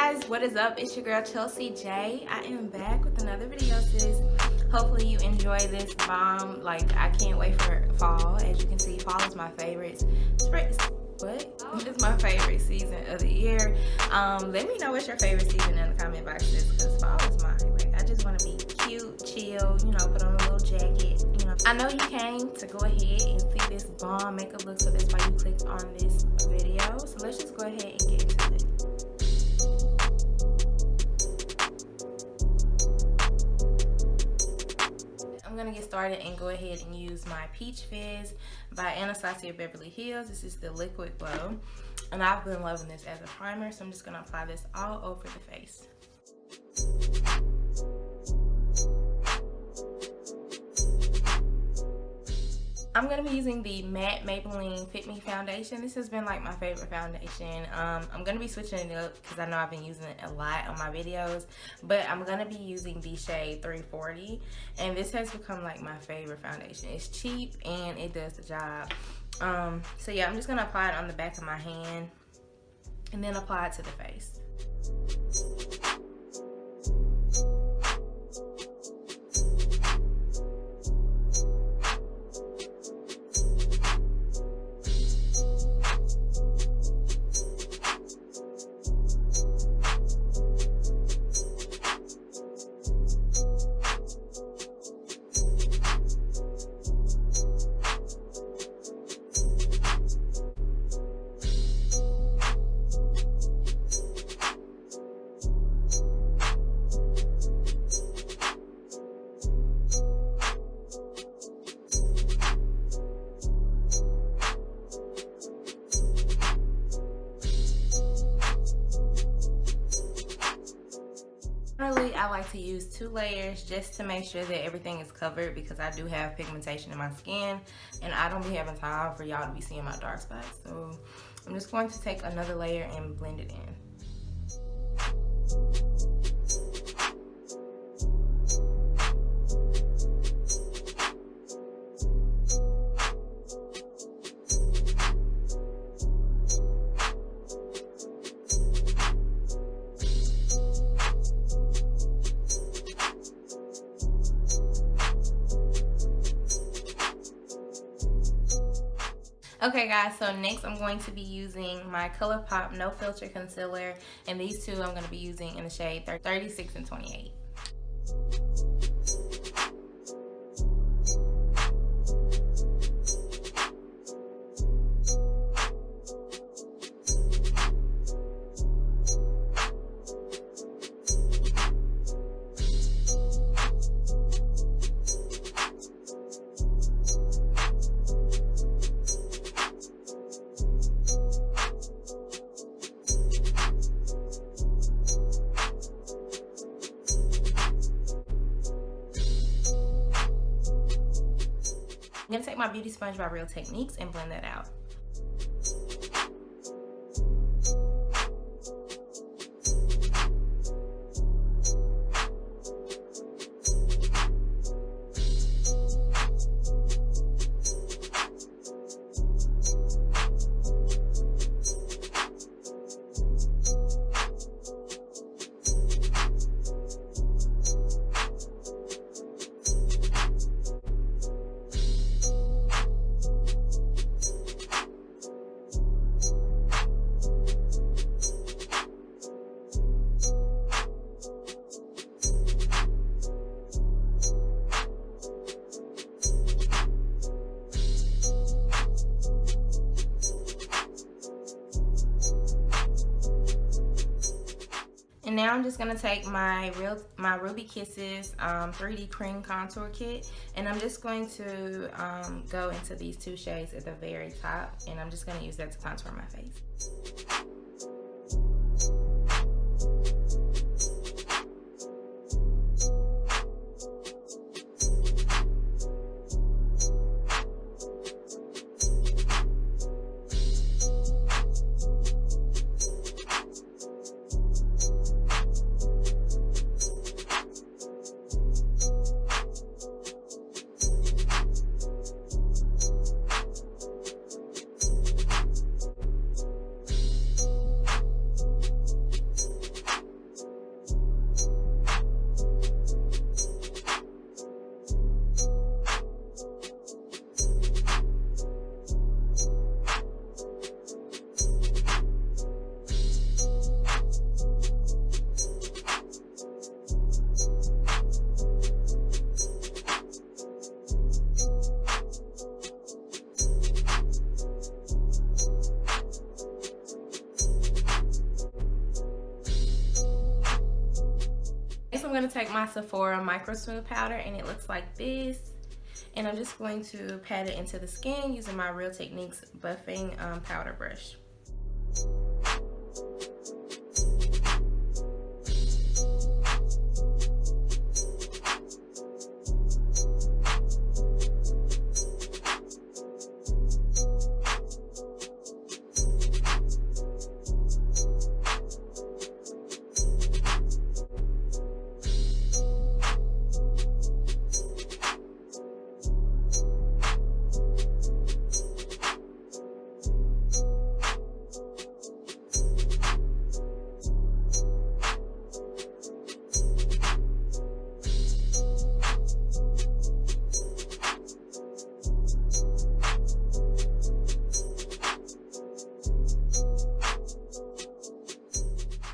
guys, what is up? It's your girl Chelsie Jayy. I am back with another video, sis. Hopefully you enjoy this bomb. Like, I can't wait for fall. As you can see, fall is my favorite It's my favorite season of the year. Let me know what's your favorite season in the comment box, sis, because fall is mine. Like, I just want to be cute, chill, you know, put on a little jacket, you know. I know you came to go ahead and see this bomb makeup look, so that's why you clicked on this video. So let's just go ahead and get into it. I'm gonna get started and go ahead and use my Peach Fizz by Anastasia Beverly Hills. This is the Liquid Glow, and I've been loving this as a primer, so I'm just gonna apply this all over the face. I'm going to be using the matte Maybelline Fit Me foundation. This has been like my favorite foundation. I'm going to be switching it up because I know I've been using it a lot on my videos, but I'm going to be using the shade 340, and this has become like my favorite foundation. It's cheap and it does the job. So yeah, I'm just going to apply it on the back of my hand and then apply it to the face. I like to use 2 layers just to make sure that everything is covered, because I do have pigmentation in my skin and I don't be having time for y'all to be seeing my dark spots. So I'm just going to take another layer and blend it in. Okay guys, so next I'm going to be using my ColourPop No Filter Concealer, and these two I'm going to be using in the shade 36 and 28. I'm going to take my Beauty Sponge by Real Techniques and blend that out. And now I'm just gonna take my Ruby Kisses 3D Cream Contour Kit, and I'm just going to go into these 2 shades at the very top, and I'm just gonna use that to contour my face. I'm going to take my Sephora Microsmooth powder, and it looks like this. And I'm just going to pat it into the skin using my Real Techniques buffing powder brush.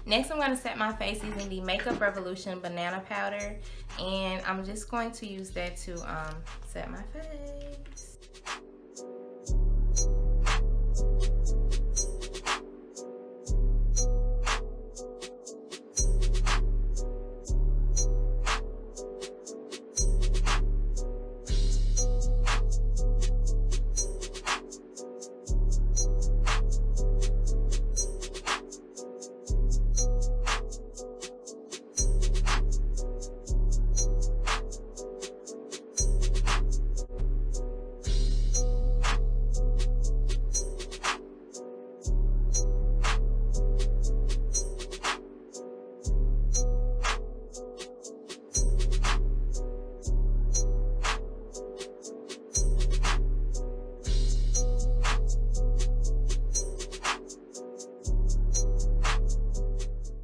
Next, I'm going to set my face using the Makeup Revolution banana powder, and I'm just going to use that to set my face.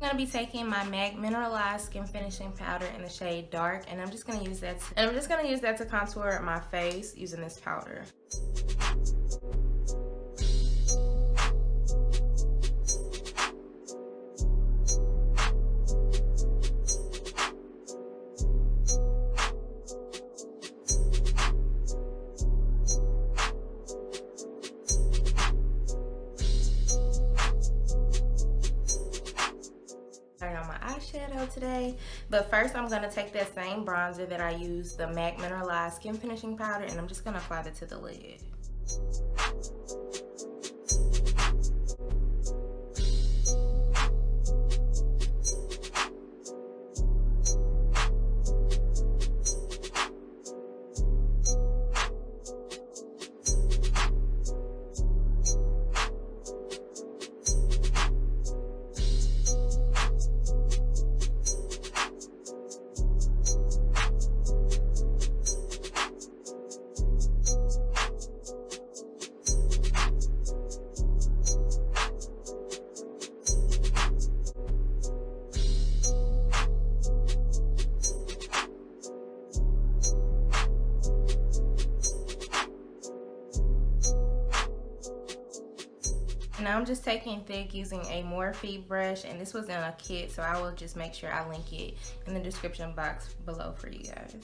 I'm going to be taking my MAC Mineralized Skin Finishing Powder in the shade Dark, and I'm just going to use that to contour my face using this powder. On my eyeshadow today, but first I'm going to take that same bronzer that I used, the MAC Mineralized Skin Finishing Powder, and I'm just going to apply that to the lid. Now I'm just taking thick using a Morphe brush, and this was in a kit, so I will just make sure I link it in the description box below for you guys.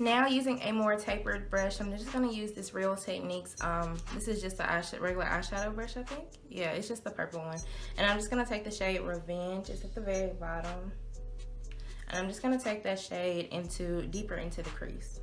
Now using a more tapered brush, I'm just going to use this Real Techniques. This is just a regular eyeshadow brush, I think. Yeah, it's just the purple one. And I'm just going to take the shade Revenge. It's at the very bottom. And I'm just going to take that shade deeper into the crease.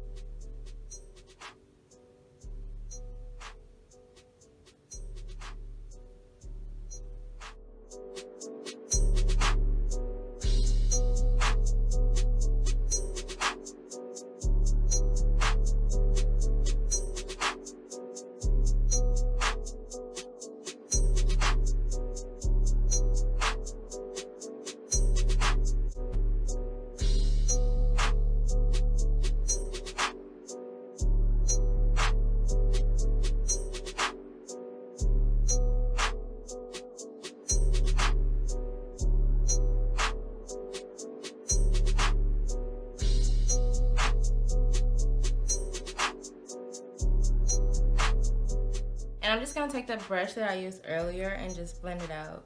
And I'm just going to take the brush that I used earlier and just blend it out.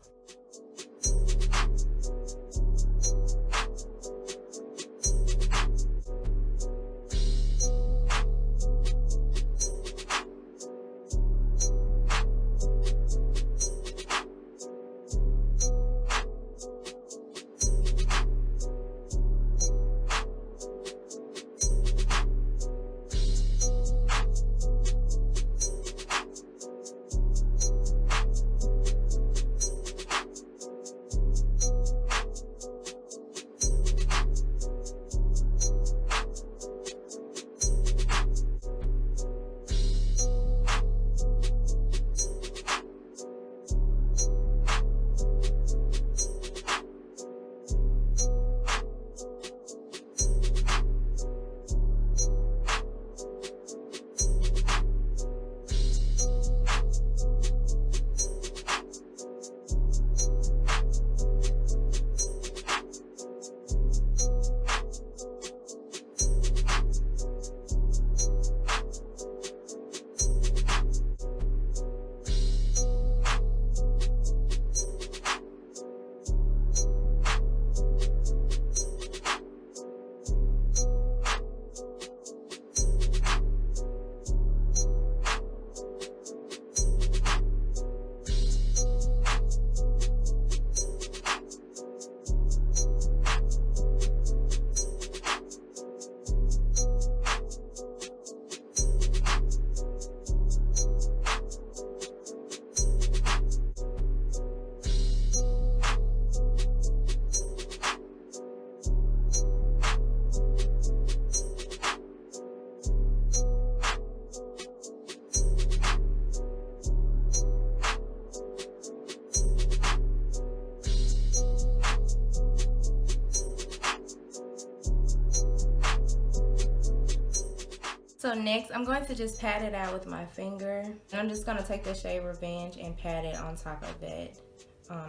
So next, I'm going to just pat it out with my finger. And I'm just going to take the shade Revenge and pat it on top of that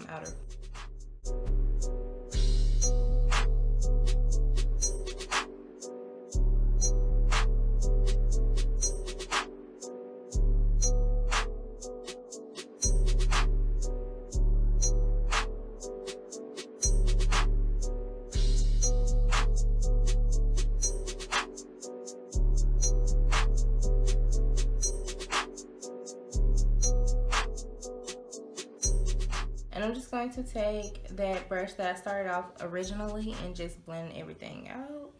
outer. And I'm just going to take that brush that I started off originally and just blend everything out.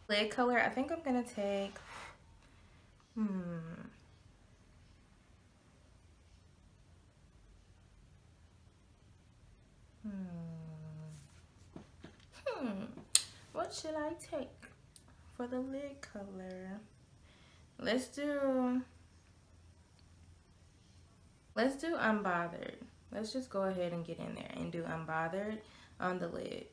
Lid color, I think I'm gonna take, what should I take for the lid color? Let's do Unbothered. Let's just go ahead and get in there and do Unbothered on the lid.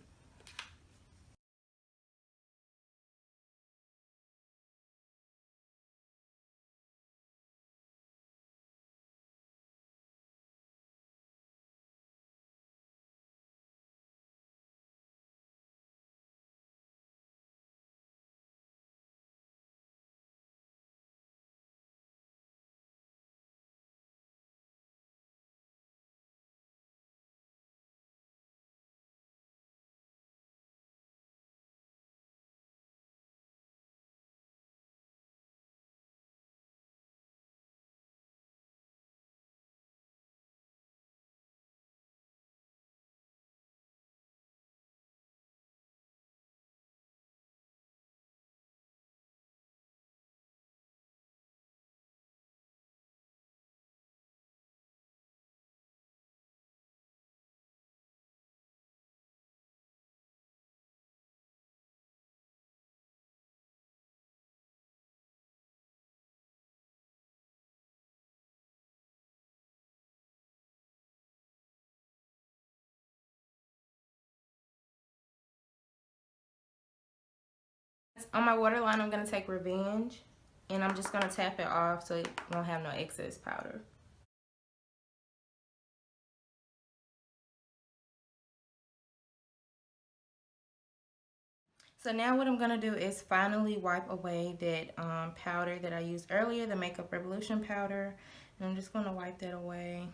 on my waterline, I'm gonna take Revenge, and I'm just gonna tap it off so it won't have no excess powder. So now what I'm gonna do is finally wipe away that powder that I used earlier, the Makeup Revolution powder, and I'm just gonna wipe that away.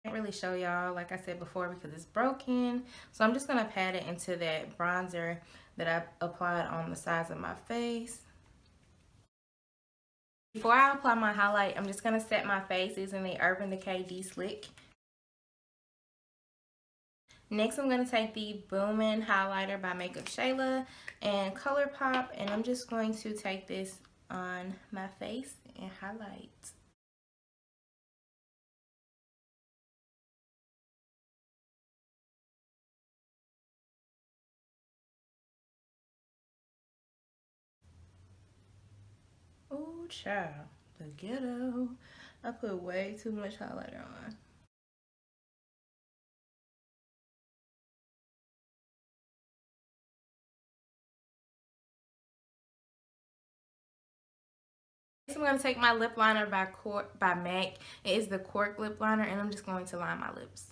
Can't really show y'all, like I said before, because it's broken. So I'm just gonna pat it into that bronzer that I applied on the sides of my face. Before I apply my highlight, I'm just gonna set my face using the Urban Decay De-Slick. Next, I'm going to take the Boomin' Highlighter by Makeup Shayla and ColourPop, and I'm just going to take this on my face and highlight. Ooh, child, the ghetto. I put way too much highlighter on. I'm going to take my lip liner by MAC. It is the Cork lip liner, and I'm just going to line my lips.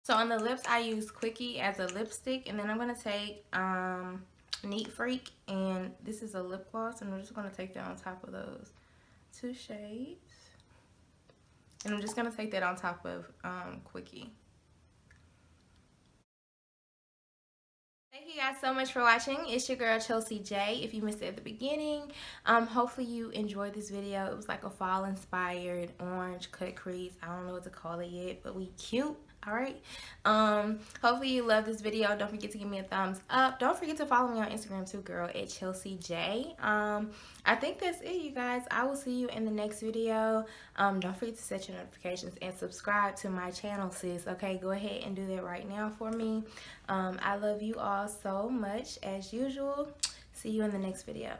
So on the lips, I use Quickie as a lipstick, and then I'm going to take Neat Freak, and this is a lip gloss, and I'm just going to take that on top of those two shades. And I'm just going to take that on top of Quickie. Thank you guys so much for watching. It's your girl Chelsie Jayy. If you missed it at the beginning, hopefully you enjoyed this video. It was like a fall inspired orange cut crease. I don't know what to call it yet, but we cute. All right. Hopefully you love this video. Don't forget to give me a thumbs up. Don't forget to follow me on Instagram too, girl, at Chelsie Jayy. I think that's it, you guys. I will see you in the next video. Don't forget to set your notifications and subscribe to my channel, sis. Okay, go ahead and do that right now for me. I love you all so much as usual. See you in the next video.